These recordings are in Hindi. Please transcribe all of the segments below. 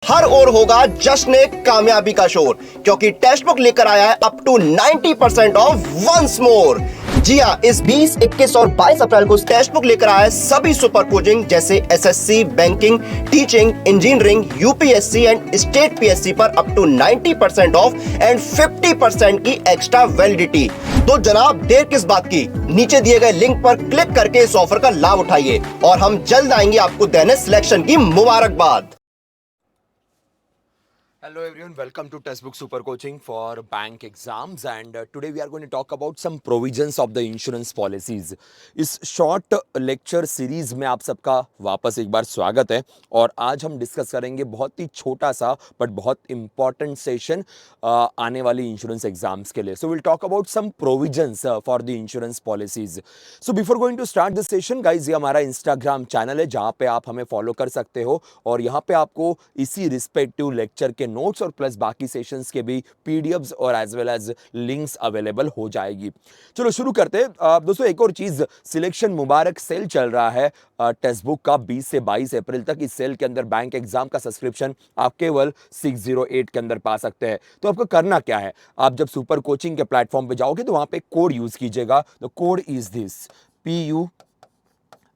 हर ओर होगा जश्न कामयाबी का शोर, क्योंकि टेक्स्ट बुक लेकर आया है up to 90% off once more. जी हाँ, इस 20, 21 और 22 अप्रैल को टेक्स्ट बुक लेकर आया है सभी सुपर कोचिंग जैसे SSC, banking, teaching, engineering, UPSC and state PSC पर अप टू 90% ऑफ एंड 50% की एक्स्ट्रा वैलिडिटी। तो जनाब, देर किस बात की, नीचे दिए गए लिंक पर क्लिक करके इस ऑफर का लाभ उठाइए और हम जल्द आएंगे आपको देने सिलेक्शन की मुबारकबाद। Hello everyone, welcome to Textbook Super Coaching for bank exams and today we are going to talk about some provisions of the insurance policies. इस short lecture series में आप सबका वापस एक बार स्वागत है और आज हम डिस्कस करेंगे बहुत ही छोटा सा बट बहुत important सेशन आने वाली इंश्योरेंस एग्जाम्स के लिए. So we'll talk about some provisions for the insurance policies. So before going to start the session guys, ये हमारा Instagram चैनल है जहाँ पे आप हमें फॉलो कर सकते हो और यहाँ पे आपको इसी रिस्पेक्टिव लेक्चर के नोट्स और प्लस बाकी सेशंस के भी पीडीएफ्स और as well as links available हो जाएगी. चलो शुरू करते हैं. दोस्तों एक और चीज, सिलेक्शन मुबारक सेल चल रहा है टेक्स्ट बुक का 20 से 22 अप्रैल तक. इस सेल के अंदर बैंक एग्जाम का सब्सक्रिप्शन आप केवल 608 के अंदर पा सकते हैं. तो आपको करना क्या है, आप जब सुपर कोचिंग के प्लेटफॉर्म पे जाओगे तो वहां पे कोड यूज कीजिएगा. The code is this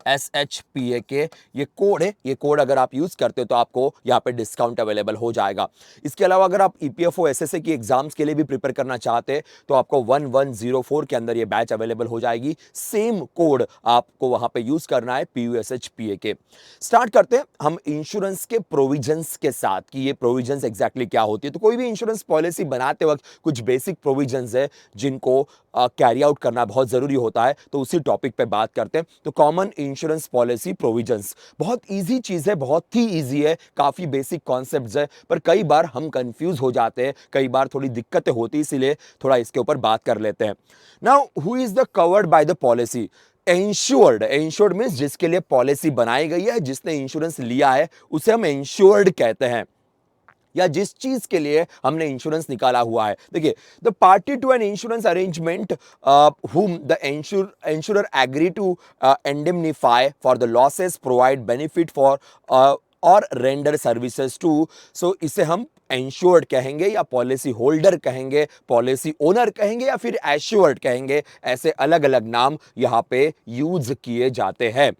PUSHPAK, ये कोड है. ये कोड अगर आप यूज करते हो तो आपको यहाँ पे डिस्काउंट अवेलेबल हो जाएगा. इसके अलावा अगर आप ईपीएफओ एसएसए की एग्जाम्स के लिए भी प्रिपेयर करना चाहते हैं तो आपको 1104 के अंदर ये बैच अवेलेबल हो जाएगी. सेम कोड आपको वहां पे यूज करना है, PUSHPAK. स्टार्ट करते हैं हम इंश्योरेंस के प्रोविजंस के साथ कि ये प्रोविजंस एग्जैक्टली क्या होती है. तो कोई भी इंश्योरेंस पॉलिसी बनाते वक्त कुछ बेसिक प्रोविजंस है जिनको कैरी आउट करना बहुत जरूरी होता है. तो उसी टॉपिक पे बात करते हैं. तो कॉमन इंश्योरेंस पॉलिसी प्रोविजंस बहुत इजी चीज है, बहुत ही इजी है, काफी बेसिक कॉन्सेप्ट्स है, पर कई बार हम कंफ्यूज हो जाते हैं, कई बार थोड़ी दिक्कतें होती, इसीलिए थोड़ा इसके ऊपर बात कर लेते हैं. Now who is the covered by the policy? Insured. Insured means जिसके लिए पॉलिसी बनाई गई है, जिसने इंश्योरेंस लिया है उसे हम इंश्योर्ड कहते हैं, या जिस चीज के लिए हमने इंश्योरेंस निकाला हुआ है. देखिए, the party to an insurance arrangement whom the insurer agree to indemnify for the losses, provide benefit for or render services to. So इसे हम इंश्योर्ड कहेंगे या पॉलिसी होल्डर कहेंगे, पॉलिसी ओनर कहेंगे या फिर एश्योर्ड कहेंगे. ऐसे अलग अलग नाम यहां पे यूज किए जाते हैं.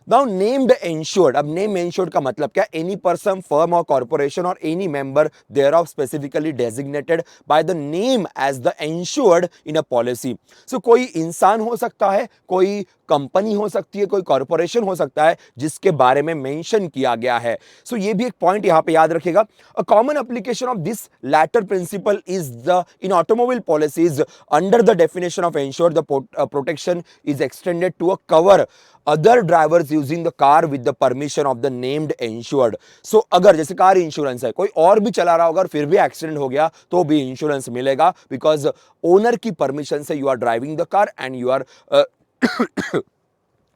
Now named insured. अब name insured का मतलब क्या? Any person, firm or corporation or any member thereof specifically designated by the name as the insured in a policy. So कोई इंसान हो सकता है, कोई कंपनी हो सकती है, कोई कॉर्पोरेशन हो सकता है जिसके बारे में मेंशन किया गया है. सो ये भी एक पॉइंट यहां पे याद रखिएगा. A common application of this latter principle is the in automobile policies under the definition of insured the protection is extended to a cover other drivers using the car with the permission of the named insured. So अगर जैसे कार इंश्योरेंस है, कोई और भी चला रहा होगा और फिर भी एक्सीडेंट हो गया तो भी इंश्योरेंस मिलेगा, बिकॉज ओनर की परमिशन से you are driving the car and you are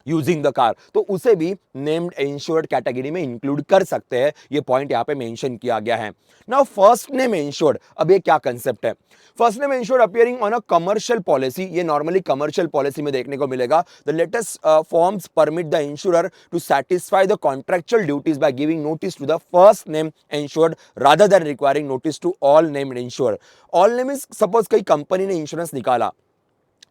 using the car, तो उसे भी नेम्ड इंश्योर्ड कैटेगरी में इंक्लूड कर सकते हैं. ये पॉइंट यहां पे मेंशन किया गया है. नाउ फर्स्ट नेम इंश्योर्ड, अब ये क्या कंसेप्ट है? First name insured appearing on a commercial policy. ये नॉर्मली कमर्शियल पॉलिसी में देखने को मिलेगा. The latest forms permit the insurer to satisfy the contractual duties by giving notice to the first name insured rather than requiring notice to all named insured. All name is, suppose कई कंपनी ने इंश्योरेंस निकाला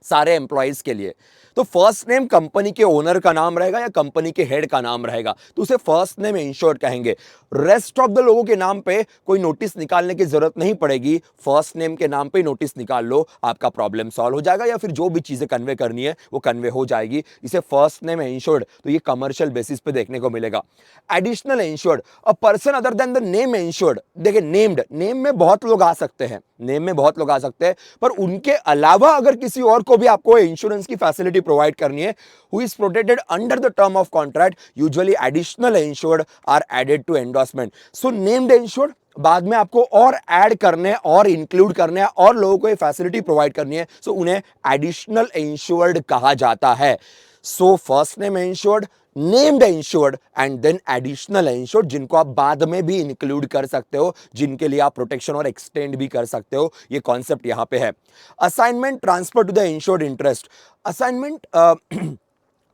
सारे एम्प्लॉइज के लिए, तो फर्स्ट नेम कंपनी के ओनर का नाम रहेगा या कंपनी के हेड का नाम रहेगा, तो उसे फर्स्ट नेम इंश्योर्ड कहेंगे. रेस्ट ऑफ द लोगों के नाम पे कोई नोटिस निकालने की जरूरत नहीं पड़ेगी. फर्स्ट नेम के नाम पे नोटिस निकाल लो, आपका प्रॉब्लम सॉल्व हो जाएगा, या फिर जो भी चीजें कन्वे करनी है वो कन्वे हो जाएगी. इसे फर्स्ट नेम इंश्योर्ड, तो ये कमर्शियल बेसिस पे देखने को मिलेगा. Additional insured, a person other than the name insured. देखिए, नेम्ड, नेम में बहुत लोग आ सकते हैं, नेम में बहुत लोग आ सकते हैं, पर उनके अलावा अगर किसी और को भी आपको इंश्योरेंस की फैसिलिटी प्रोवाइड करनी है, who is protected under the term of contract, usually additional insured are added to endorsement. So named insured बाद में आपको और ऐड करने और इंक्लूड करने और लोगों को ये फैसिलिटी प्रोवाइड करनी है, सो उन्हें एडिशनल इंश्योर्ड कहा जाता है. So first name insured, named insured and then additional insured, जिनको आप बाद में भी इंक्लूड कर सकते हो, जिनके लिए आप प्रोटेक्शन और एक्सटेंड भी कर सकते हो. ये कॉन्सेप्ट यहां पे है. Assignment transfer to the insured interest. Assignment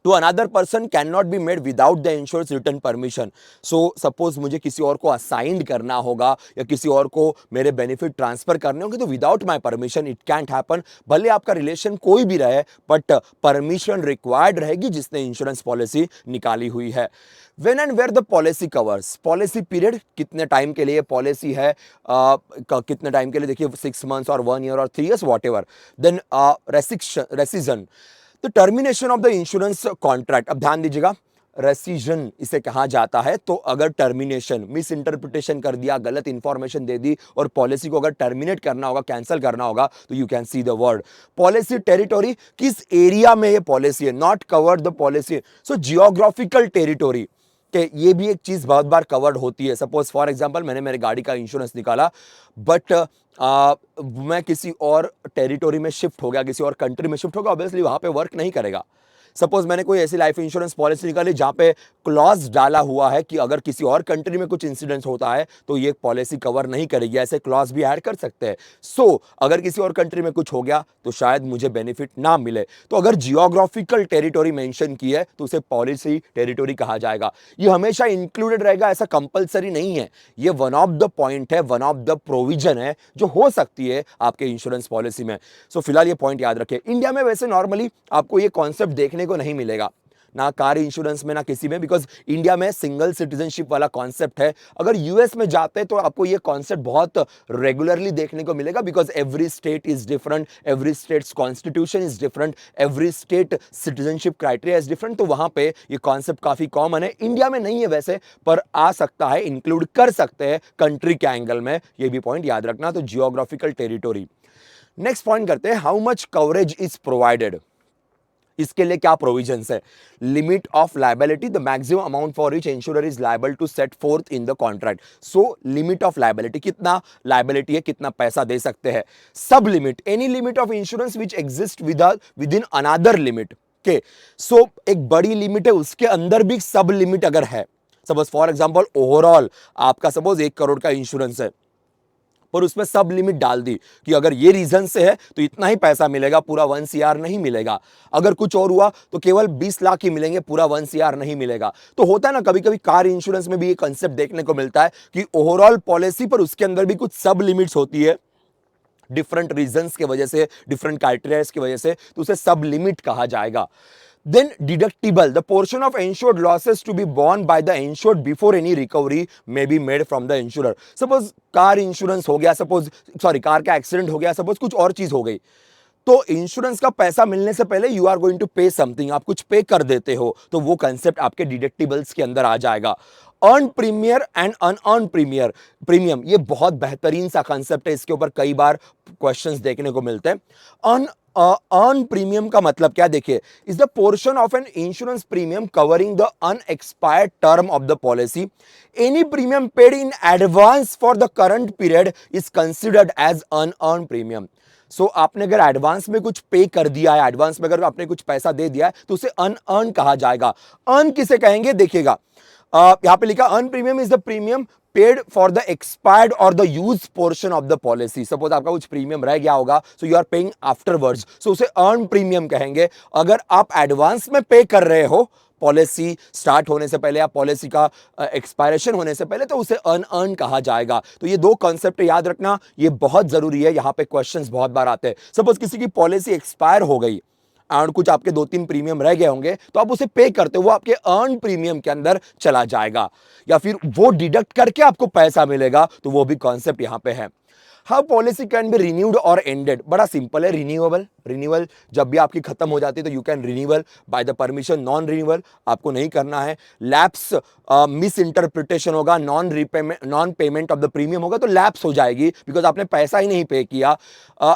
to another person can not be made without the insurance return permission. So suppose मुझे किसी और को असाइंड करना होगा या किसी और को मेरे बेनिफिट ट्रांसफर करने होंगे तो without my permission it cantt happen. भले आपका रिलेशन कोई भी रहे बट परमिशन रिक्वायर्ड रहेगी जिसने इंश्योरेंस पॉलिसी निकाली हुई है। When and where the policy covers, policy period कितने टाइम के लिए पॉलिसी है, कितने टाइम के लिए, देखिए 6 months और 1 year और 3 years whatever. Then rescission, the termination of the insurance contract. अब ध्यान दीजिएगा, रेसिजन इसे कहा जाता है। तो अगर टर्मिनेशन, मिस इंटरप्रिटेशन कर दिया, गलत इंफॉर्मेशन दे दी और पॉलिसी को अगर टर्मिनेट करना होगा, कैंसिल करना होगा, तो you can see the word policy territory. किस एरिया में ये पॉलिसी है, not covered the policy. So geographical territory कि ये भी एक चीज बहुत बार कवर्ड होती है। सपोज फॉर एग्जांपल मैंने मेरे गाड़ी का इंश्योरेंस निकाला बट मैं किसी और टेरिटोरी में शिफ्ट हो गया, किसी और कंट्री में शिफ्ट हो गया, ऑब्वियसली वहां पे वर्क नहीं करेगा। सपोज मैंने कोई ऐसी लाइफ इंश्योरेंस पॉलिसी निकाली जहां पे क्लॉज डाला हुआ है कि अगर किसी और कंट्री में कुछ इंसिडेंट होता है तो ये पॉलिसी कवर नहीं करेगी, ऐसे क्लॉज भी ऐड कर सकते हैं। सो अगर किसी और कंट्री में कुछ हो गया तो शायद मुझे बेनिफिट ना मिले। तो अगर जियोग्राफिकल टेरिटोरी मेंशन की है तो उसे पॉलिसी टेरिटोरी कहा जाएगा। ये हमेशा इंक्लूडेड रहेगा, ऐसा कंपलसरी नहीं है। ये वन ऑफ द पॉइंट है, वन ऑफ द प्रोविजन है जो हो सकती है आपके इंश्योरेंस पॉलिसी में। सो फिलहाल ये पॉइंट याद रखें। इंडिया में वैसे नॉर्मली आपको ये कॉन्सेप्ट देखने को नहीं मिलेगा, ना कार इंश्योरेंस में ना किसी में, बिकॉज इंडिया में सिंगल सिटीजनशिप वाला कॉन्सेप्ट है। अगर यूएस में जाते हैं तो आपको ये कॉन्सेप्ट बहुत रेगुलरली देखने को मिलेगा, because every state is different, every states constitution is different, every state citizenship criteria is different. तो वहां पे ये कॉन्सेप्ट काफी कॉमन है। इंडिया में नहीं है वैसे, पर आ सकता है, इंक्लूड कर सकते हैं कंट्री के एंगल में। ये भी पॉइंट याद रखना। तो जियोग्राफिकल टेरिटोरी। नेक्स्ट पॉइंट करते हैं, how much coverage is provided. इसके लिए क्या प्रोविजंस है। Limit of liability, the maximum amount for which insurer is liable to set forth in the contract. So limit of liability, कितना लायबिलिटी है, कितना पैसा दे सकते हैं। Sub limit, any limit of insurance which exist within another limit के। सो एक बड़ी लिमिट है, उसके अंदर भी सब लिमिट अगर है। सपोज फॉर एग्जाम्पल ओवरऑल आपका सपोज 1 करोड़ का इंश्योरेंस है, पर उसमें सब लिमिट डाल दी कि अगर ये रीजन से है तो इतना ही पैसा मिलेगा, पूरा 1 CR नहीं मिलेगा। अगर कुछ और हुआ तो केवल 20 लाख ही मिलेंगे, पूरा 1 CR नहीं मिलेगा। तो होता है ना, कभी कभी कार इंश्योरेंस में भी ये कंसेप्ट देखने को मिलता है कि ओवरऑल पॉलिसी पर उसके अंदर भी कुछ सब लिमिट्स होती है, डिफरेंट रीजंस की वजह से, डिफरेंट क्राइटेरिया की वजह से, तो उसे सब लिमिट कहा जाएगा। Then deductible, the portion of insured losses to be borne by the insured before any recovery may be made from the insurer. Suppose car insurance हो गया, कार का एक्सीडेंट हो गया, सपोज कुछ और चीज हो गई, तो इंश्योरेंस का पैसा मिलने से पहले यू आर गोइंग टू पे समथिंग, आप कुछ पे कर देते हो, तो वो कंसेप्ट आपके डिडक्टिबल्स के अंदर आ जाएगा। Earn premier and unearn premium, ये बहुत बेहतरीन सा कंसेप्ट है, इसके ऊपर कई बार क्वेश्चंस देखने को मिलते हैं। अर्न प्रीमियम का मतलब क्या, देखिए, is the portion of an insurance premium covering the unexpired term of the policy. Any premium paid in advance for the current period is considered as unearned premium. So आपने अगर एडवांस में कुछ पे कर दिया है, एडवांस में अगर आपने कुछ पैसा दे दिया है तो उसे अनअर्न कहा जाएगा। अर्न किसे कहेंगे, देखिएगा यहां पे लिखा, earned premium is the premium paid for the expired और the used portion of the policy. Suppose आपका कुछ प्रीमियम रह गया होगा, so you are paying afterwards, so उसे अर्न प्रीमियम कहेंगे। अगर आप एडवांस में पे कर रहे हो पॉलिसी स्टार्ट होने से पहले या पॉलिसी का एक्सपायरेशन होने से पहले, तो उसे अनअर्न कहा जाएगा। तो ये दो कॉन्सेप्ट याद रखना, ये बहुत जरूरी है, यहां पे क्वेश्चंस बहुत बार आते हैं। सपोज किसी की पॉलिसी एक्सपायर हो गई और कुछ आपके 2-3 प्रीमियम रह गए होंगे, तो आप उसे पे करते हो, वो आपके अर्न प्रीमियम के अंदर चला जाएगा, या फिर वो डिडक्ट करके आपको पैसा मिलेगा, तो वो भी कॉन्सेप्ट यहां पे है। How policy can be renewed और एंडेड, बड़ा सिंपल है, रिन्यूअल जब भी आपकी खत्म हो जाती है तो you can renewal by the permission. Non renewal आपको नहीं करना है। लैप्स, मिस इंटरप्रिटेशन होगा, non payment of the premium होगा तो लैप्स हो जाएगी, बिकॉज आपने पैसा ही नहीं पे किया।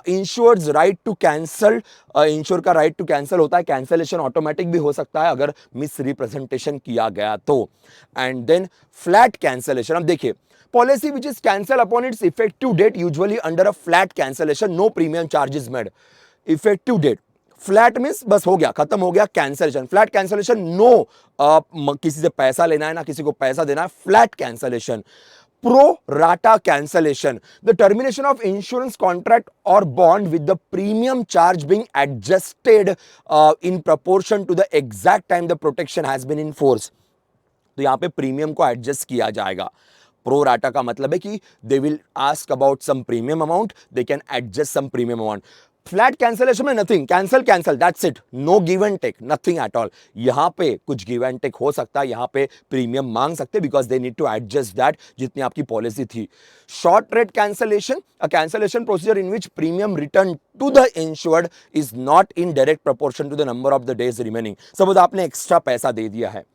Insurer's right to cancel, insure का राइट टू कैंसल होता है, कैंसलेशन ऑटोमेटिक भी हो सकता है अगर मिस रिप्रेजेंटेशन किया गया तो। एंड देन फ्लैट कैंसलेशन, अब देखिए, policy which is cancel upon its effective date usually under a flat cancellation, no premium charges made. Effective date, flat means बस हो गया, खत्म हो गया, कैंसलेशन। फ्लैट कैंसलेशन, नो किसी से पैसा लेना है ना किसी को पैसा देना है, flat cancellation. pro rata cancellation, the termination of insurance contract or bond with the premium charge being adjusted in proportion to the exact time the protection has been in force. तो यहां पे प्रीमियम को एडजस्ट किया जाएगा. प्रो राटा का मतलब है कि they will ask about some premium amount, they can adjust some premium amount. Flat cancellation में nothing, cancel cancel, that's it, no give and take, nothing at all. यहां पे कुछ गिव एंड टेक हो सकता है, यहां पे प्रीमियम मांग सकते because they need to adjust that जितनी आपकी पॉलिसी थी. Short rate cancellation, a cancellation procedure in which premium return to the insured is not in direct proportion to the number of the days remaining. Suppose आपने एक्स्ट्रा पैसा दे दिया है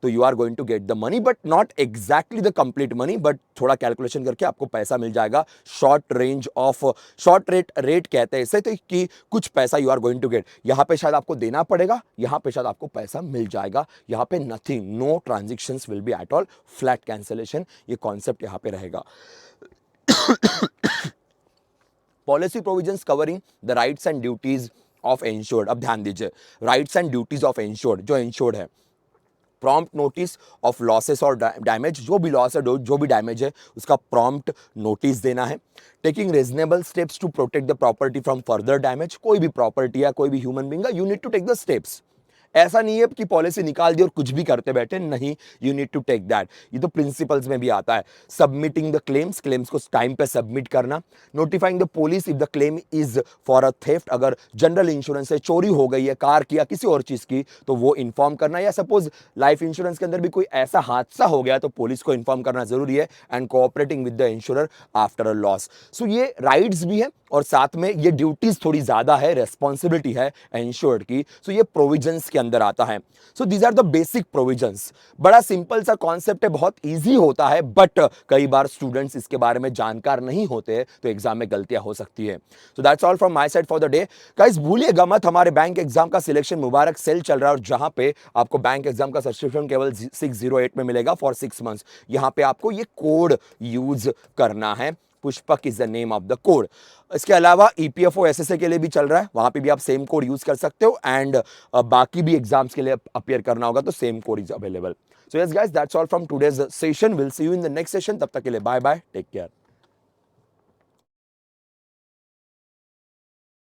तो you are going to get the money but not exactly the complete money, but थोड़ा कैलकुलेशन करके आपको पैसा मिल जाएगा. शॉर्ट रेट कहते हैं इसे, तो कि कुछ पैसा you are going to get. यहां पे शायद आपको देना पड़ेगा, यहां पे शायद आपको पैसा मिल जाएगा. यहां पे nothing, no transactions will be at all. Flat cancellation, ये कॉन्सेप्ट यहां पे रहेगा. Policy provisions covering the rights and duties of insured. अब ध्यान दीजिए, rights and duties of insured, जो इंश्योर्ड है, प्रॉम्प्ट नोटिस ऑफ लॉसेस और डैमेज, जो भी लॉस है, जो भी डैमेज है, उसका प्रॉम्प्ट नोटिस देना है. Taking reasonable steps to protect the property from further damage. कोई भी प्रॉपर्टी है, कोई भी ह्यूमन बीइंग है, you need to take the steps. ऐसा नहीं है कि पॉलिसी निकाल दी और कुछ भी करते बैठे, नहीं, you need to take that. ये तो प्रिंसिपल्स में भी आता है. सबमिटिंग द क्लेम्स को टाइम पे सबमिट करना. Notifying the police if the claim is for a theft, अगर जनरल इंश्योरेंस से चोरी हो गई है, कार की या किसी और चीज की, तो वो इन्फॉर्म करना. या सपोज लाइफ इंश्योरेंस के अंदर भी कोई ऐसा हादसा हो गया तो पुलिस को इन्फॉर्म करना जरूरी है. And cooperating with the insurer after a loss. So ये राइट्स भी है और साथ में ये ड्यूटीज थोड़ी ज्यादा है, रेस्पॉन्सिबिलिटी है इंश्योर्ड की. सो ये प्रोविजंस के अंदर आता है. So these are the basic provisions. बड़ा सिंपल सा कॉन्सेप्ट है, बहुत इजी होता है, बट कई बार स्टूडेंट्स इसके बारे में जानकार नहीं होते तो एग्जाम में गलतियां हो सकती है. So that's all from my side for the day. Guys भूलिएगा मत, हमारे बैंक एग्जाम का सिलेक्शन मुबारक सेल चल रहा है और जहां पे आपको बैंक एग्जाम का सब्सक्रिप्शन केवल 608 में मिलेगा फॉर 6 मंथ्स. यहां पे आपको ये कोड यूज करना है. Pushpak is the name of the code. इसके अलावा ईपीएफओ एसएसए के लिए भी चल रहा है, वहां पे भी आप सेम कोड यूज कर सकते हो. एंड बाकी भी एग्जाम्स के लिए अपियर करना होगा तो same code is available. So yes guys, that's all from today's session. Will see you in the next session. तब तक के लिए बाय बाय, टेक केयर.